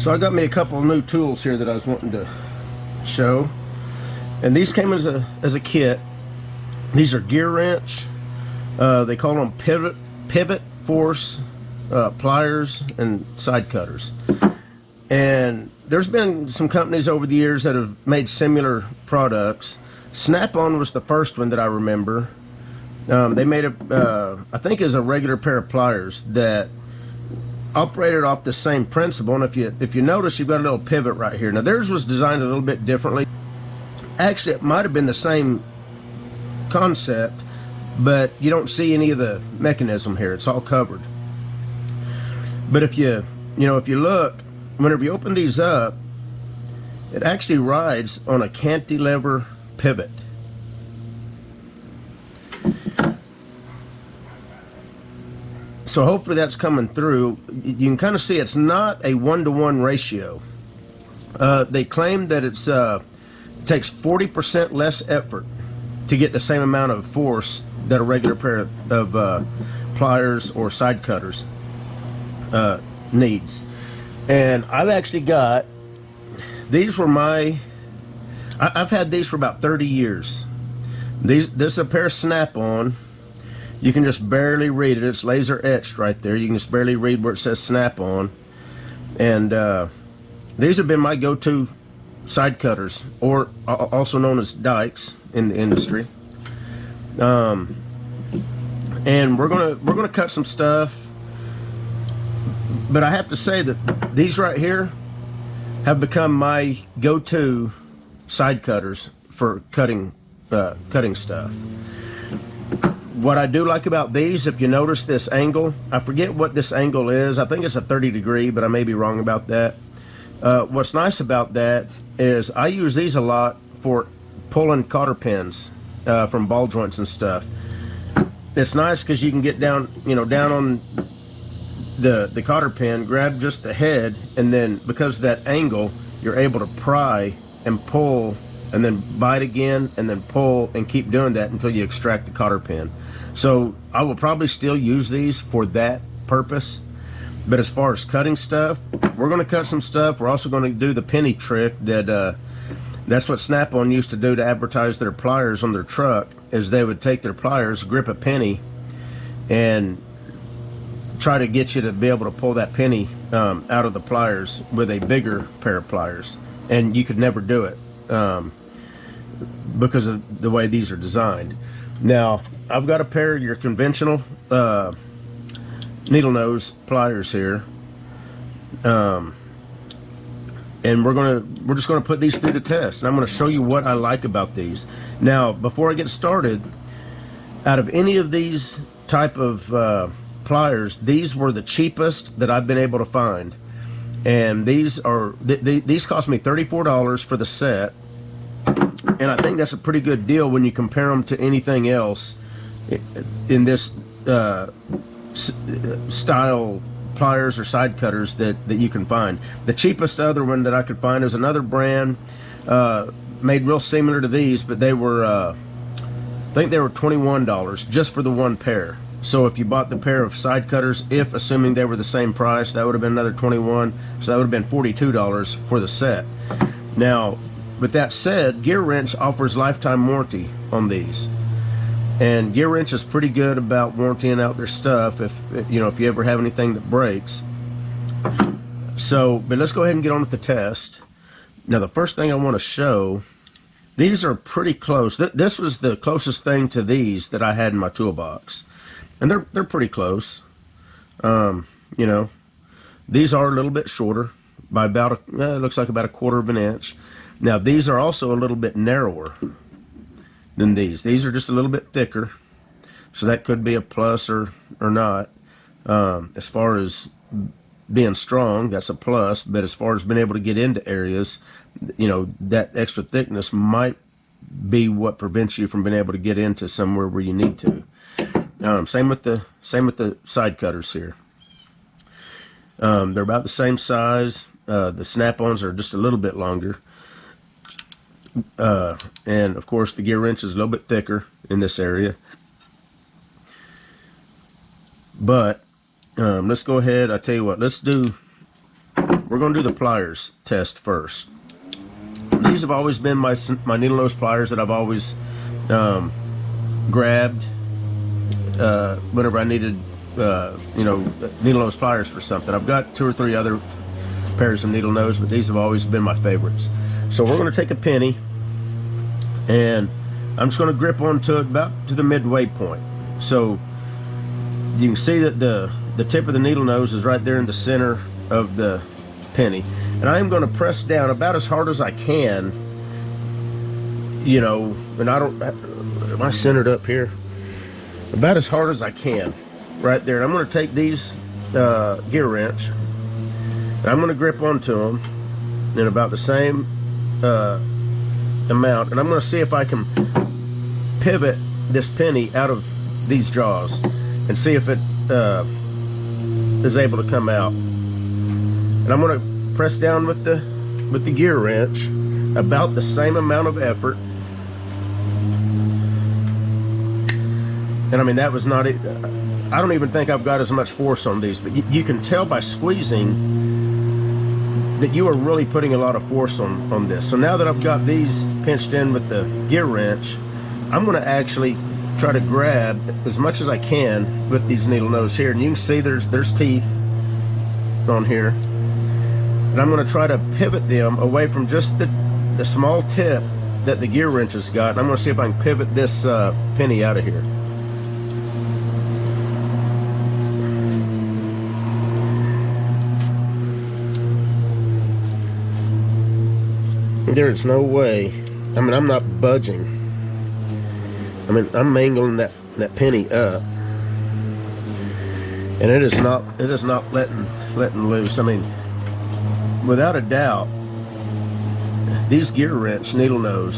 So I got me a couple of new tools here that I was wanting to show, and these came as a kit. These are GearWrench. They call them PivotForce pliers and side cutters. And there's been some companies over the years that have made similar products. Snap-on was the first one that I remember. They made I think it was a regular pair of pliers that operated off the same principle. And if you notice, you've got a little pivot right here. Now theirs was designed a little bit differently. Actually, it might have been the same concept, but you don't see any of the mechanism here. It's all covered. But if you look, whenever you open these up, it actually rides on a cantilever pivot. So hopefully that's coming through. You can kind of see it's not a 1-to-1 ratio. They claim that it takes 40% less effort to get the same amount of force that a regular pair of pliers or side cutters needs. And I've actually got, these were I've had these for about 30 years. This is a pair of Snap-on. You can just barely read it. It's laser etched right there. You can just barely read where it says Snap-on. And these have been my go-to side cutters, or also known as dikes in the industry. And we're gonna cut some stuff. But I have to say that these right here have become my go-to side cutters for cutting stuff. What I do like about these, if you notice this angle, I forget what this angle is. I think it's a 30 degree, but I may be wrong about that. What's nice about that is I use these a lot for pulling cotter pins from ball joints and stuff. It's nice because you can get down on the cotter pin, grab just the head, and then because of that angle, you're able to pry and pull, and then bite again, and then pull, and keep doing that until you extract the cotter pin. So I will probably still use these for that purpose. But as far as cutting stuff, we're going to cut some stuff. We're also going to do the penny trick that's what Snap-on used to do to advertise their pliers on their truck, is they would take their pliers, grip a penny, and try to get you to be able to pull that penny out of the pliers with a bigger pair of pliers. And you could never do it because of the way these are designed. Now, I've got a pair of your conventional needle nose pliers here, and we're just gonna put these through the test, and I'm gonna show you what I like about these. Now, before I get started, out of any of these type of pliers, these were the cheapest that I've been able to find, and these cost me $34 for the set, and I think that's a pretty good deal when you compare them to anything else in this style pliers or side cutters that you can find. The cheapest other one that I could find is another brand made real similar to these, but they were I think they were $21 just for the one pair. So if you bought the pair of side cutters, assuming they were the same price, that would have been another $21, so that would have been $42 for the set. Now, with that said, GearWrench offers lifetime warranty on these. And GearWrench is pretty good about warrantying out their stuff if you ever have anything that breaks. So, but let's go ahead and get on with the test. Now, the first thing I want to show, these are pretty close. This was the closest thing to these that I had in my toolbox, and they're pretty close. These are a little bit shorter by about it looks like about 1/4 of an inch. Now, these are also a little bit narrower than these. These are just a little bit thicker, so that could be a plus or not. As far as being strong, that's a plus, but as far as being able to get into areas, that extra thickness might be what prevents you from being able to get into somewhere where you need to. Same with the side cutters here. They're about the same size. The Snap-ons are just a little bit longer. And of course the GearWrench is a little bit thicker in this area. But let's go ahead. I tell you what, let's do we're going to do the pliers test first. These have always been my needle nose pliers that I've always grabbed whenever I needed you know, needle nose pliers for something. I've got 2 or 3 other pairs of needle nose, but these have always been my favorites. So we're going to take a penny, and I'm just going to grip onto it about to the midway point. So you can see that the tip of the needle nose is right there in the center of the penny, and I am going to press down about as hard as I can, you know, and I don't, am I centered up here? About as hard as I can right there. I'm going to take these gear wrench, and I'm going to grip onto them in about the same amount, and I'm going to see if I can pivot this penny out of these jaws and see if it is able to come out. And I'm going to press down with the gear wrench about the same amount of effort. And I mean, that was not it. I don't even think I've got as much force on these, but you can tell by squeezing that you are really putting a lot of force on this. So now that I've got these pinched in with the gear wrench, I'm going to actually try to grab as much as I can with these needle nose here. And you can see there's teeth on here. And I'm going to try to pivot them away from just the small tip that the gear wrench has got. And I'm going to see if I can pivot this penny out of here. There is no way. I mean, I'm not budging. I mean, I'm mangling that penny up, and it is not letting loose. I mean, without a doubt, these gear wrench needle nose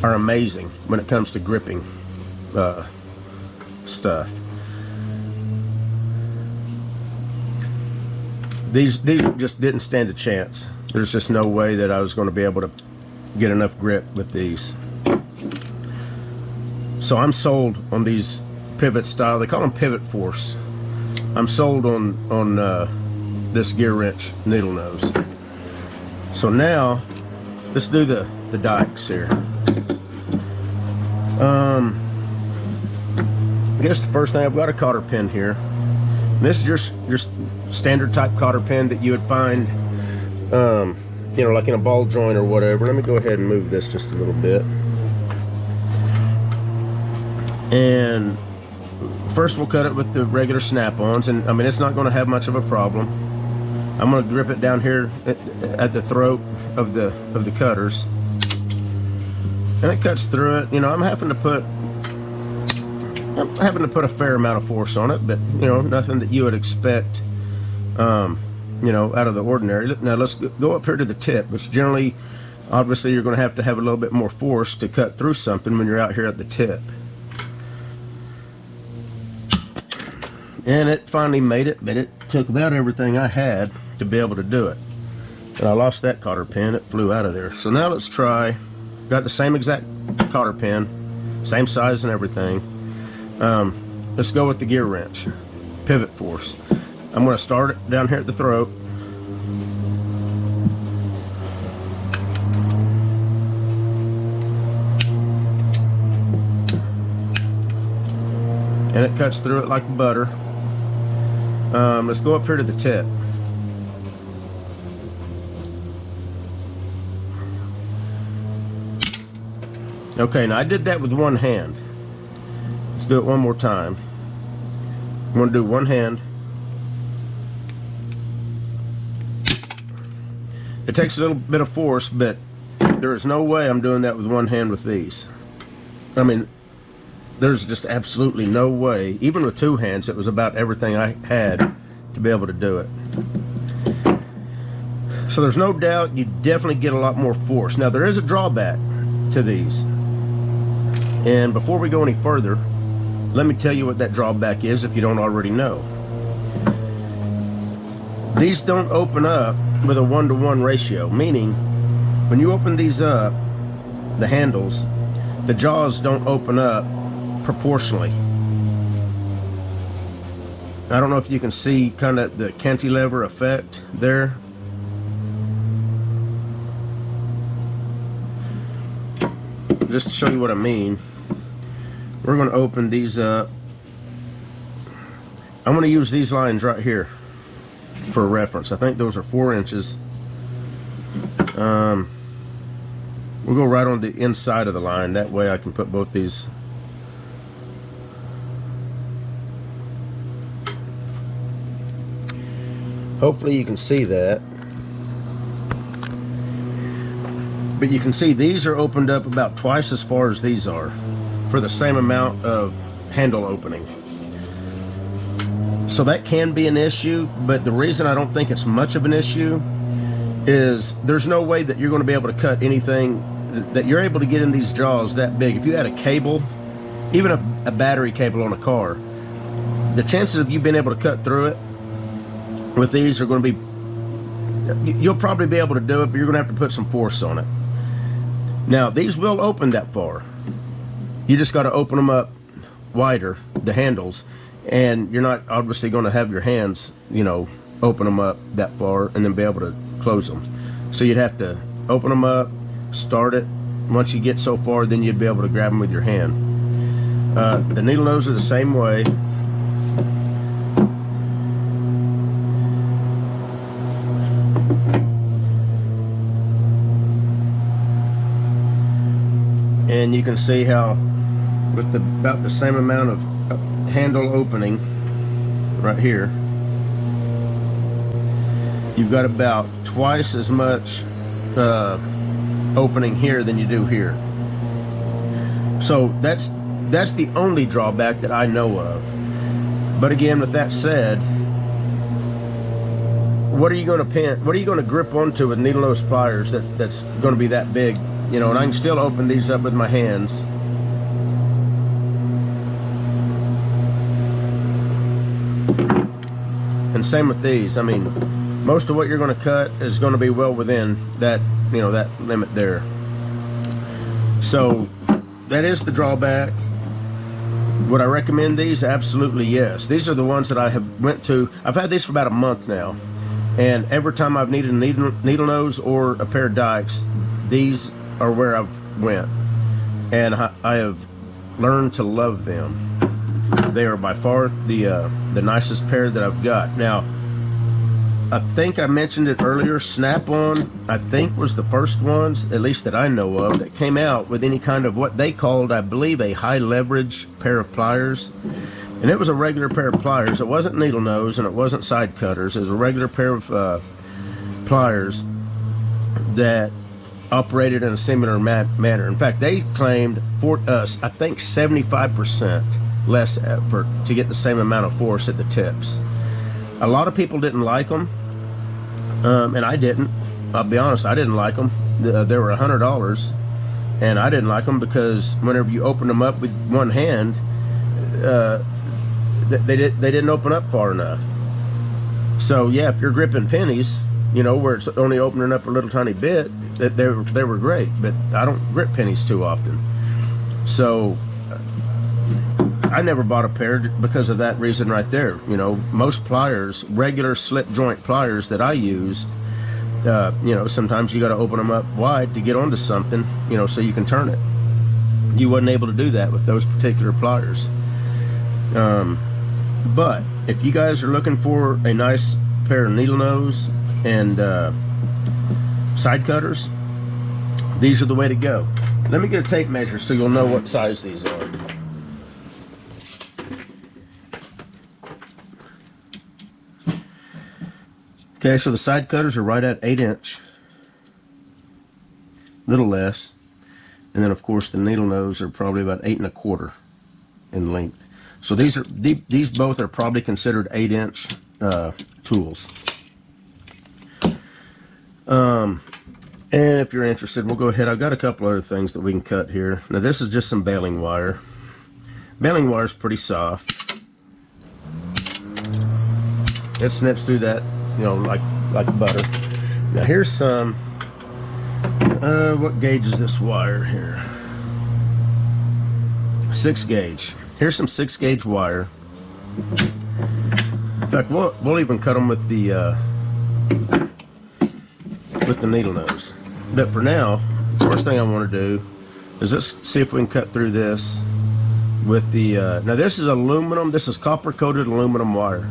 are amazing when it comes to gripping stuff. These just didn't stand a chance. There's just no way that I was going to be able to get enough grip with these. So I'm sold on these pivot style. They call them PivotForce. I'm sold on this gear wrench needle nose. So now let's do the dikes here. I guess the first thing, I've got a cotter pin here. This is your standard type cotter pin that you would find, you know, like in a ball joint or whatever. Let me go ahead and move this just a little bit. And first we'll cut it with the regular snap-ons, and I mean, it's not going to have much of a problem. I'm going to grip it down here at the throat of the cutters, and it cuts through it. You know, I'm having to put a fair amount of force on it, but you know, nothing that you would expect, you know, out of the ordinary. Now let's go up here to the tip, which generally, obviously, you're going to have a little bit more force to cut through something when you're out here at the tip. And it finally made it, but it took about everything I had to be able to do it. And I lost that cotter pin, it flew out of there. So now let's try, got the same exact cotter pin, same size and everything. Let's go with the gear wrench, PivotForce. I'm going to start it down here at the throat. And it cuts through it like butter. Let's go up here to the tip. Okay, now I did that with one hand. Let's do it one more time. I'm going to do one hand. It takes a little bit of force, but there is no way I'm doing that with one hand with these. I mean, there's just absolutely no way. Even with two hands, it was about everything I had to be able to do it. So there's no doubt you definitely get a lot more force. Now there is a drawback to these. And before we go any further, let me tell you what that drawback is if you don't already know. These don't open up with a 1-to-1 ratio, meaning when you open these up, the handles, the jaws don't open up proportionally. I don't know if you can see kind of the cantilever effect there. Just to show you what I mean, we're going to open these up. I'm going to use these lines right here for a reference. I think those are 4 inches. We'll go right on the inside of the line. That way I can put both these. Hopefully you can see that. But you can see these are opened up about twice as far as these are for the same amount of handle opening. So that can be an issue, but the reason I don't think it's much of an issue is there's no way that you're going to be able to cut anything that you're able to get in these jaws that big. If you had a cable, even a battery cable on a car, the chances of you being able to cut through it with these are going to be, you'll probably be able to do it, but you're going to have to put some force on it. Now, these will open that far. You just got to open them up wider, the handles, and you're not obviously going to have your hands, you know, open them up that far and then be able to close them. So you'd have to open them up, start it. Once you get so far, then you'd be able to grab them with your hand. The needle nose are the same way. And you can see how with about the same amount of handle opening right here, you've got about twice as much opening here than you do here. So that's the only drawback that I know of. But again, with that said, what are you going to pin? What are you going to grip onto with needle nose pliers that's going to be that big? You know, and I can still open these up with my hands. And same with these. I mean, most of what you're going to cut is going to be well within that, you know, that limit there. So that is the drawback. Would I recommend these? Absolutely yes. These are the ones that I have went to. I've had these for about a month now, and every time I've needed a needle nose or a pair of dikes, these are where I've went, and I have learned to love them. They are by far the nicest pair that I've got. Now, I think I mentioned it earlier, Snap-on, I think, was the first ones, at least that I know of, that came out with any kind of what they called, I believe, a high leverage pair of pliers. And it was a regular pair of pliers. It wasn't needle nose and it wasn't side cutters. It was a regular pair of pliers that operated in a similar manner. In fact, they claimed for us, I think, 75% less effort to get the same amount of force at the tips. A lot of people didn't like them, and I didn't. I'll be honest, I didn't like them. They were $100, and I didn't like them because whenever you open them up with one hand, they didn't open up far enough. So yeah, if you're gripping pennies, you know, where it's only opening up a little tiny bit, they were great, but I don't grip pennies too often. So I never bought a pair because of that reason right there. You know, most pliers, regular slip joint pliers that I use, you know, sometimes you got to open them up wide to get onto something, you know, so you can turn it. You wasn't able to do that with those particular pliers. But if you guys are looking for a nice pair of needle nose and side cutters, these are the way to go. Let me get a tape measure so you'll know what size these are. Okay, so the side cutters are right at 8-inch, a little less, and then of course the needle nose are probably about 8 1/4 in length. So these both are probably considered 8-inch tools. And if you're interested, we'll go ahead. I've got a couple other things that we can cut here. Now this is just some baling wire. Baling wire is pretty soft. It snips through that, you know, like butter. Now here's some, what gauge is this wire here? 6 gauge. Here's some 6 gauge wire. In fact, we'll even cut them with the needle nose. But for now, the first thing I want to do is let's see if we can cut through this with the, now this is aluminum, this is copper coated aluminum wire.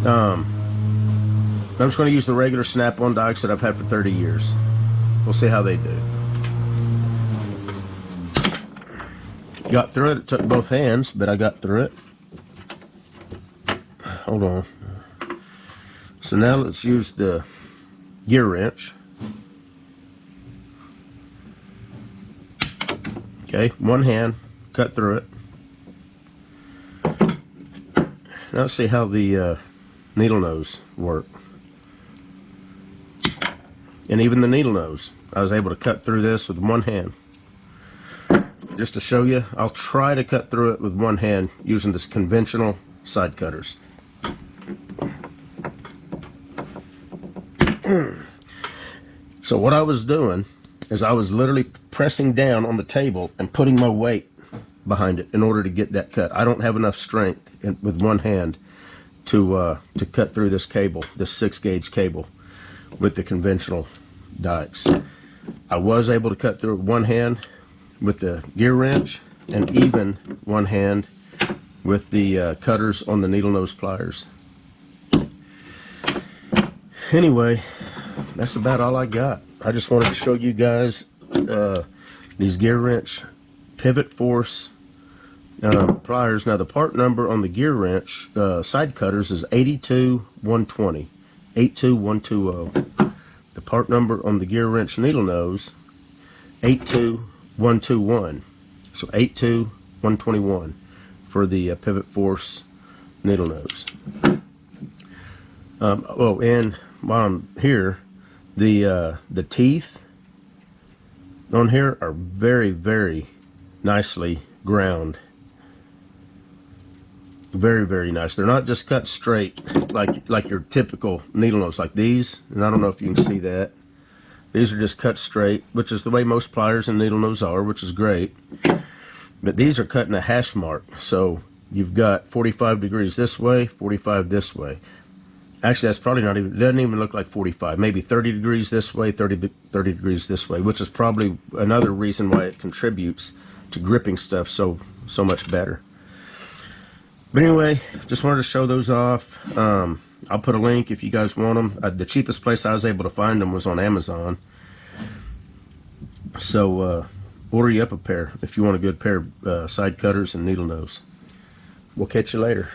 I'm just going to use the regular snap-on dikes that I've had for 30 years. We'll see how they do. Got through it. It took both hands, but I got through it. Hold on. So now let's use the gear wrench. Okay, one hand, cut through it. Now let's see how the needle nose work. And even the needle nose, I was able to cut through this with one hand. Just to show you, I'll try to cut through it with one hand using this conventional side cutters. So what I was doing is I was literally pressing down on the table and putting my weight behind it in order to get that cut. I don't have enough strength with one hand to cut through this cable, this 6-gauge cable, with the conventional dikes. I was able to cut through it with one hand with the gear wrench, and even one hand with the cutters on the needle nose pliers. Anyway, that's about all I got. I just wanted to show you guys these GearWrench PivotForce pliers. Now the part number on the GearWrench side cutters is 82120. 82120. The part number on the GearWrench needle nose, 82121. So 82121 for the PivotForce needle nose. Oh, and while I'm here, the teeth on here are very, very nicely ground. Very, very nice. They're not just cut straight like your typical needle nose like these. And I don't know if you can see that. These are just cut straight, which is the way most pliers and needle nose are, which is great. But these are cut in a hash mark. So you've got 45 degrees this way, 45 this way. Actually, that's probably not even, it doesn't even look like 45. Maybe 30 degrees this way, 30 degrees this way, which is probably another reason why it contributes to gripping stuff so much better. But anyway, just wanted to show those off. I'll put a link if you guys want them. The cheapest place I was able to find them was on Amazon. So order you up a pair if you want a good pair of side cutters and needle nose. We'll catch you later.